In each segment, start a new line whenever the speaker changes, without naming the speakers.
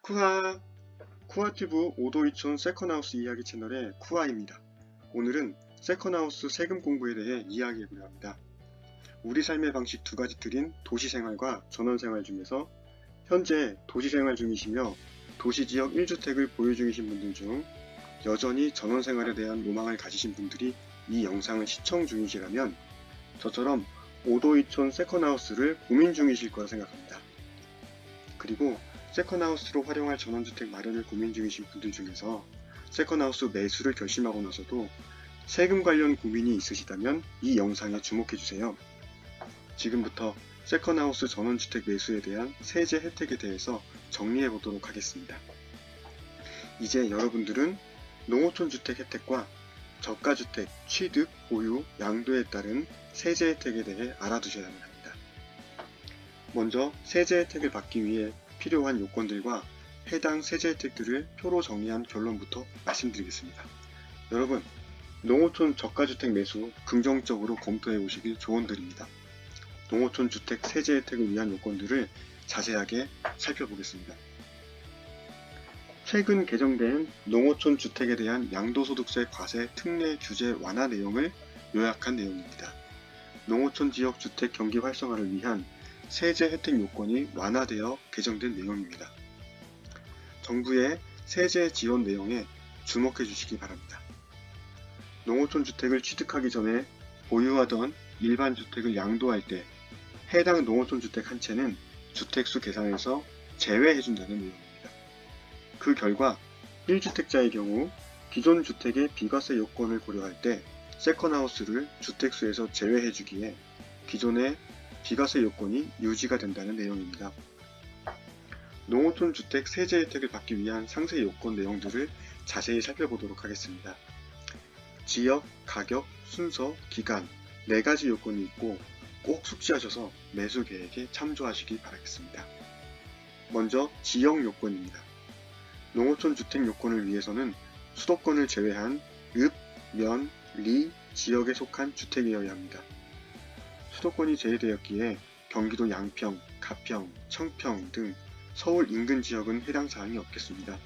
쿠하! 쿠하튜브 오도이촌 세컨하우스 이야기 채널의 쿠하입니다. 오늘은 세컨하우스 세금 공부에 대해 이야기해보려 합니다. 우리 삶의 방식 두 가지 틀인 도시생활과 전원생활 중에서 현재 도시생활 중이시며 도시지역 1주택을 보유 중이신 분들 중 여전히 전원생활에 대한 로망을 가지신 분들이 이 영상을 시청 중이시라면 저처럼 오도이촌 세컨하우스를 고민 중이실 거라 생각합니다. 그리고 세컨하우스로 활용할 전원주택 마련을 고민 중이신 분들 중에서 세컨하우스 매수를 결심하고 나서도 세금 관련 고민이 있으시다면 이 영상에 주목해주세요. 지금부터 세컨하우스 전원주택 매수에 대한 세제 혜택에 대해서 정리해보도록 하겠습니다. 이제 여러분들은 농어촌 주택 혜택과 저가주택, 취득, 보유, 양도에 따른 세제 혜택에 대해 알아두셔야만 합니다. 먼저 세제 혜택을 받기 위해 필요한 요건들과 해당 세제 혜택들을 표로 정리한 결론부터 말씀드리겠습니다. 여러분, 농어촌 저가주택 매수 긍정적으로 검토해 보시길 조언드립니다. 농어촌 주택 세제 혜택을 위한 요건들을 자세하게 살펴보겠습니다. 최근 개정된 농어촌 주택에 대한 양도소득세 과세 특례 규제 완화 내용을 요약한 내용입니다. 농어촌 지역 주택 경기 활성화를 위한 세제 혜택 요건이 완화되어 개정된 내용입니다. 정부의 세제 지원 내용에 주목해 주시기 바랍니다. 농어촌 주택을 취득하기 전에 보유하던 일반 주택을 양도할 때 해당 농어촌 주택 한 채는 주택수 계산에서 제외해준다는 내용입니다. 그 결과 1주택자의 경우 기존 주택의 비과세 요건을 고려할 때 세컨하우스를 주택수에서 제외해주기에 기존의 비과세 요건이 유지가 된다는 내용입니다. 농어촌 주택 세제 혜택을 받기 위한 상세 요건 내용들을 자세히 살펴보도록 하겠습니다. 지역, 가격, 순서, 기간 4가지 요건이 있고 꼭 숙지하셔서 매수 계획에 참조하시기 바라겠습니다. 먼저 지역 요건입니다. 농어촌 주택 요건을 위해서는 수도권을 제외한 읍, 면, 리 지역에 속한 주택이어야 합니다. 수도권이 제외되었기에 경기도 양평, 가평, 청평 등 서울 인근 지역은 해당 사항이 없겠습니다.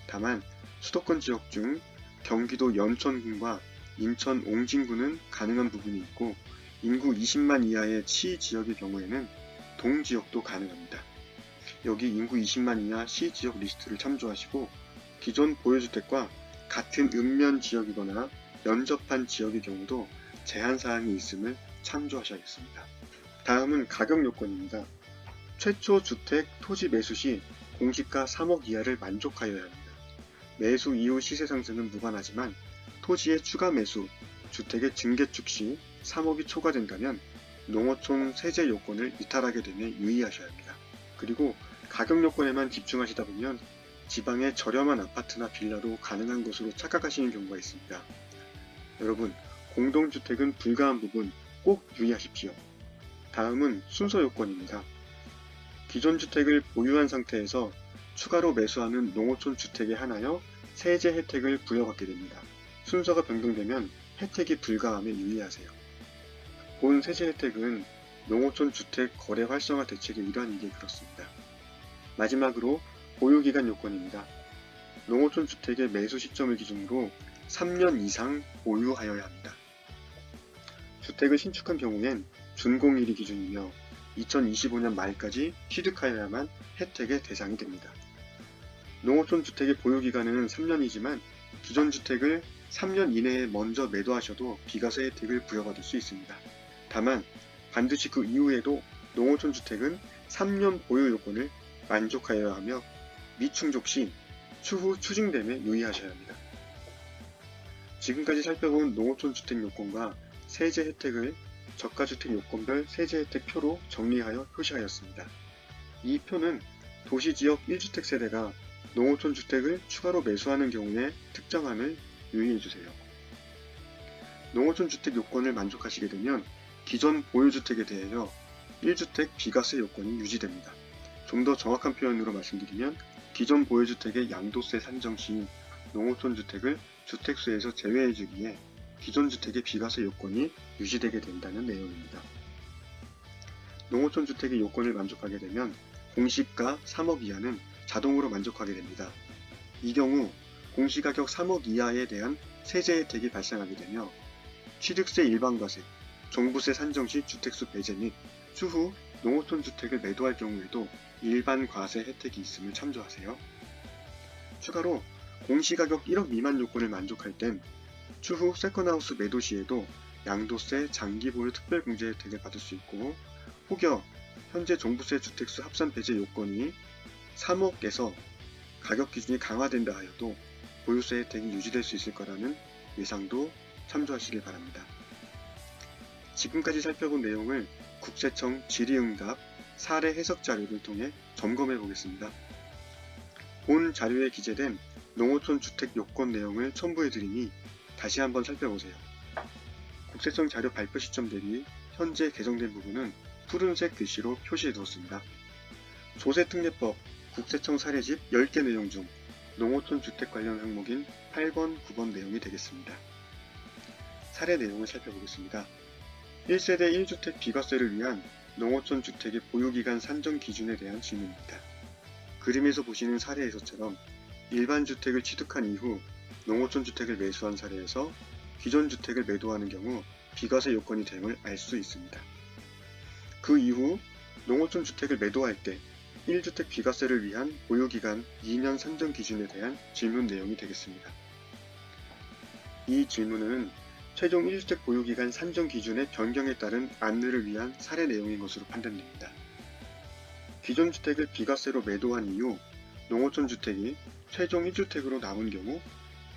다만 수도권 지역 중 경기도 연천군과 인천 옹진군은 가능한 부분이 있고 인구 20만 이하의 시지역의 경우에는 동지역도 가능합니다. 여기 인구 20만 이하 시지역 리스트를 참조하시고 기존 보유주택과 같은 읍면 지역이거나 연접한 지역의 경우도 제한사항이 있음을 참조하셔야겠습니다. 다음은 가격 요건입니다. 최초 주택 토지 매수 시 공시가 3억 이하를 만족하여야 합니다. 매수 이후 시세 상승은 무관하지만 토지의 추가 매수, 주택의 증개축 시 3억이 초과된다면 농어촌 세제 요건을 이탈하게 되며 유의하셔야 합니다. 그리고 가격 요건에만 집중하시다 보면 지방의 저렴한 아파트나 빌라도 가능한 것으로 착각하시는 경우가 있습니다. 여러분, 공동주택은 불가한 부분 꼭 유의하십시오. 다음은 순서 요건입니다. 기존 주택을 보유한 상태에서 추가로 매수하는 농어촌 주택에 한하여 세제 혜택을 부여받게 됩니다. 순서가 변경되면 혜택이 불가함에 유의하세요. 본 세제 혜택은 농어촌 주택 거래 활성화 대책의 일환이기에 그렇습니다. 마지막으로 보유기간 요건입니다. 농어촌 주택의 매수 시점을 기준으로 3년 이상 보유하여야 합니다. 주택을 신축한 경우엔 준공일이 기준이며 2025년 말까지 취득하여야만 혜택의 대상이 됩니다. 농어촌 주택의 보유기간은 3년이지만 기존 주택을 3년 이내에 먼저 매도하셔도 비과세 혜택을 부여받을 수 있습니다. 다만 반드시 그 이후에도 농어촌 주택은 3년 보유 요건을 만족하여야 하며 미충족 시 추후 추징됨에 유의하셔야 합니다. 지금까지 살펴본 농어촌 주택 요건과 세제 혜택을 저가주택 요건별 세제 혜택 표로 정리하여 표시하였습니다. 이 표는 도시지역 1주택 세대가 농어촌 주택을 추가로 매수하는 경우에 특정함을 유의해주세요. 농어촌 주택 요건을 만족하시게 되면 기존 보유주택에 대하여 1주택 비과세 요건이 유지됩니다. 좀 더 정확한 표현으로 말씀드리면 기존 보유주택의 양도세 산정 시 농어촌 주택을 주택수에서 제외해주기에 기존 주택의 비과세 요건이 유지되게 된다는 내용입니다. 농어촌 주택의 요건을 만족하게 되면 공시가 3억 이하는 자동으로 만족하게 됩니다. 이 경우 공시가격 3억 이하에 대한 세제 혜택이 발생하게 되며 취득세 일반과세, 종부세 산정 시 주택수 배제 및 추후 농어촌 주택을 매도할 경우에도 일반 과세 혜택이 있음을 참조하세요. 추가로 공시가격 1억 미만 요건을 만족할 땐 추후 세컨하우스 매도 시에도 양도세 장기보유 특별공제 혜택을 받을 수 있고, 혹여 현재 종부세 주택수 합산 배제 요건이 3억에서 가격 기준이 강화된다 하여도 보유세 혜택이 유지될 수 있을 거라는 예상도 참조하시길 바랍니다. 지금까지 살펴본 내용을 국세청 질의응답 사례 해석 자료를 통해 점검해 보겠습니다. 본 자료에 기재된 농어촌 주택 요건 내용을 첨부해 드리니 다시 한번 살펴보세요. 국세청 자료 발표 시점 대비 현재 개정된 부분은 푸른색 글씨로 표시해 두었습니다. 조세특례법 국세청 사례집 10개 내용 중 농어촌 주택 관련 항목인 8번, 9번 내용이 되겠습니다. 사례 내용을 살펴보겠습니다. 1세대 1주택 비과세를 위한 농어촌 주택의 보유기간 산정 기준에 대한 질문입니다. 그림에서 보시는 사례에서처럼 일반 주택을 취득한 이후 농어촌 주택을 매수한 사례에서 기존 주택을 매도하는 경우 비과세 요건이 됨을 알 수 있습니다. 그 이후 농어촌 주택을 매도할 때 1주택 비과세를 위한 보유기간 2년 산정 기준에 대한 질문 내용이 되겠습니다. 이 질문은 최종 1주택 보유기간 산정 기준의 변경에 따른 안내를 위한 사례 내용인 것으로 판단됩니다. 기존 주택을 비과세로 매도한 이후 농어촌 주택이 최종 1주택으로 남은 경우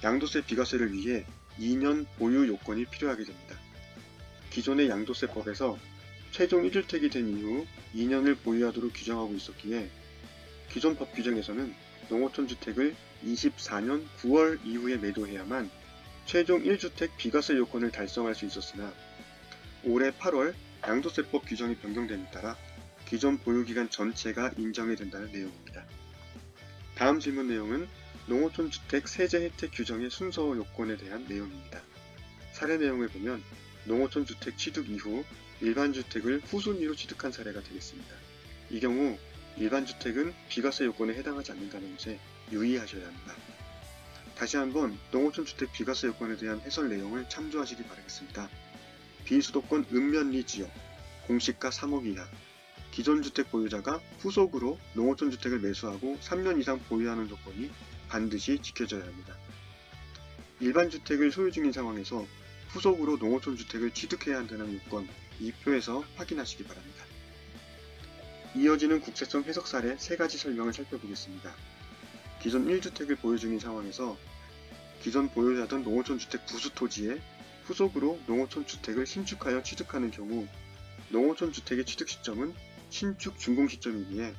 양도세 비과세를 위해 2년 보유 요건이 필요하게 됩니다. 기존의 양도세법에서 최종 1주택이 된 이후 2년을 보유하도록 규정하고 있었기에 기존 법 규정에서는 농어촌 주택을 24년 9월 이후에 매도해야만 최종 1주택 비과세 요건을 달성할 수 있었으나 올해 8월 양도세법 규정이 변경됨에 따라 기존 보유기간 전체가 인정이 된다는 내용입니다. 다음 질문 내용은 농어촌 주택 세제 혜택 규정의 순서 요건에 대한 내용입니다. 사례 내용을 보면 농어촌 주택 취득 이후 일반 주택을 후순위로 취득한 사례가 되겠습니다. 이 경우 일반 주택은 비과세 요건에 해당하지 않는다는 것에 유의하셔야 합니다. 다시 한번 농어촌 주택 비과세 요건에 대한 해설 내용을 참조하시기 바라겠습니다. 비수도권 읍면리 지역, 공시가 3억 이하, 기존 주택 보유자가 후속으로 농어촌 주택을 매수하고 3년 이상 보유하는 조건이 반드시 지켜져야 합니다. 일반 주택을 소유 중인 상황에서 후속으로 농어촌 주택을 취득해야 한다는 요건, 이 표에서 확인하시기 바랍니다. 이어지는 국세청 해석 사례 3가지 설명을 살펴보겠습니다. 기존 1주택을 보유 중인 상황에서 기존 보유자던 농어촌 주택 부수 토지에 후속으로 농어촌 주택을 신축하여 취득하는 경우 농어촌 주택의 취득 시점은 신축 준공 시점이기에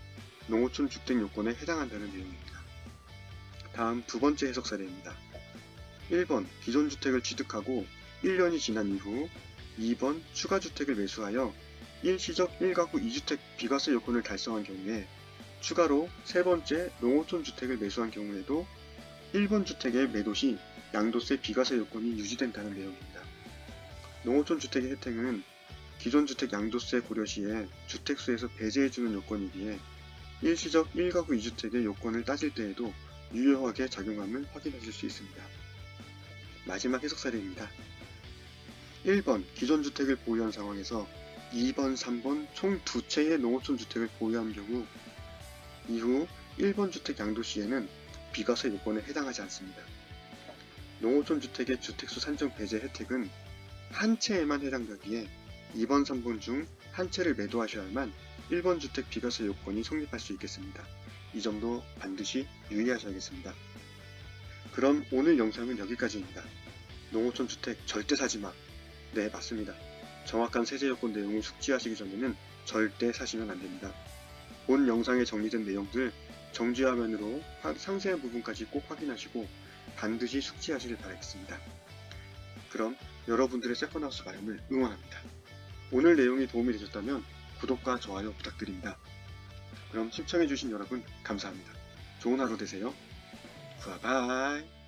농어촌 주택 요건에 해당한다는 내용입니다. 다음 두 번째 해석 사례입니다. 1번 기존 주택을 취득하고 1년이 지난 이후 2번 추가 주택을 매수하여 일시적 1가구 2주택 비과세 요건을 달성한 경우에 추가로 세 번째 농어촌 주택을 매수한 경우에도 1번 주택의 매도 시 양도세 비과세 요건이 유지된다는 내용입니다. 농어촌 주택의 혜택은 기존 주택 양도세 고려 시에 주택수에서 배제해주는 요건이기에 일시적 1가구 2주택의 요건을 따질 때에도 유효하게 작용함을 확인하실 수 있습니다. 마지막 해석 사례입니다. 1번 기존 주택을 보유한 상황에서 2번, 3번 총 2채의 농어촌 주택을 보유한 경우 이후 1번 주택 양도 시에는 비과세 요건에 해당하지 않습니다. 농어촌 주택의 주택수 산정 배제 혜택은 한 채에만 해당되기에 2번, 3번 중 한 채를 매도하셔야만 1번 주택 비과세 요건이 성립할 수 있겠습니다. 이 점도 반드시 유의하셔야겠습니다. 그럼 오늘 영상은 여기까지입니다. 농어촌 주택 절대 사지마. 네, 맞습니다. 정확한 세제 요건 내용을 숙지하시기 전에는 절대 사시면 안됩니다. 본 영상에 정리된 내용들 정지화면으로 상세한 부분까지 꼭 확인하시고 반드시 숙지하시길 바라겠습니다. 그럼 여러분들의 세컨하우스 마련을 응원합니다. 오늘 내용이 도움이 되셨다면 구독과 좋아요 부탁드립니다. 그럼 시청해주신 여러분 감사합니다. 좋은 하루 되세요. 바이바이.